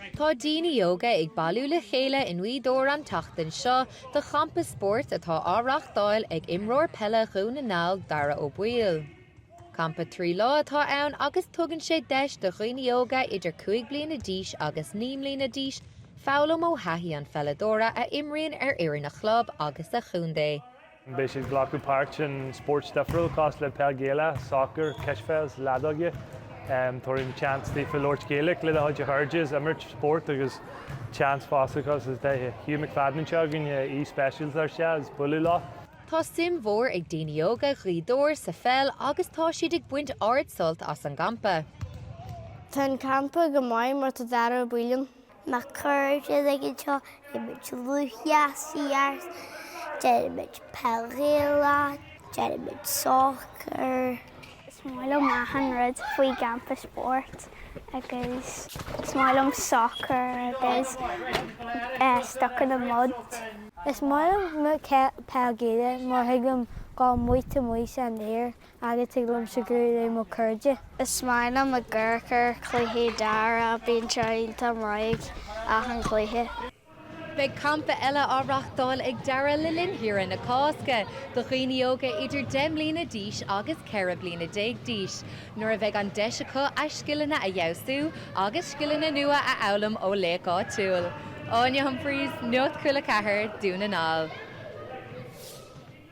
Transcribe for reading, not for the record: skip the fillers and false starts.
Tá daoine yoga ag bailú le chéile in uidóir an tachtain seo de Campa Spóirt atá á reáchtáil ag imreoir peile Ghaoth Dáire Ó Baoill. Campa 3 lá atá ann agus tugann sé deis de dhaoine yoga idir 5 bliana d'aois agus 9 bliana d'aois fálam ó haithí an felladóra a imríonn iarna chlub agus a chúndé. Béisiad Ghlac páirt an Spóirt defriúil cás le peile, soccer, ceisfeas, ladóige. Tuairn chance tí fi Lord gaeilge le háid hurges imirt sport agus chance fása cos is de Hugh McFadden seagin specials ar se as bulú lá. Tá sim mhór ag daoine yoga ghrídóir sa fel agus tá siad ag buint áard sult as an Campa. Tá an Campa go maiid mar tá Dáire Ó Baoill. Má chuir sé ag seo i bit lutheasíart, de bit peile, de bit soccer. Smáilm maithan rud faoi Campa Spóirt agus smáilm soccer agus stuck in the mud. Is smáilm me peile mar hiigem gá muoite muoise an éir agus tuiglim sa grúil mo chuide. Is smáilm a ggurchar cluiche dara bíon treínta mraig ach an cluiche. Beidh campa eile á reáchtáil ag deireadh le linn hiar na cásca, do dhaoine yoga idir 10 bliana d'aois agus 4 bliana d'aois. Nuair a bheidh an deis acu a scileanna a dheasú agus scileanna nua a eollam ó le gá túil. Áine Humphreys, Nuacht Cúla4, dúnegal.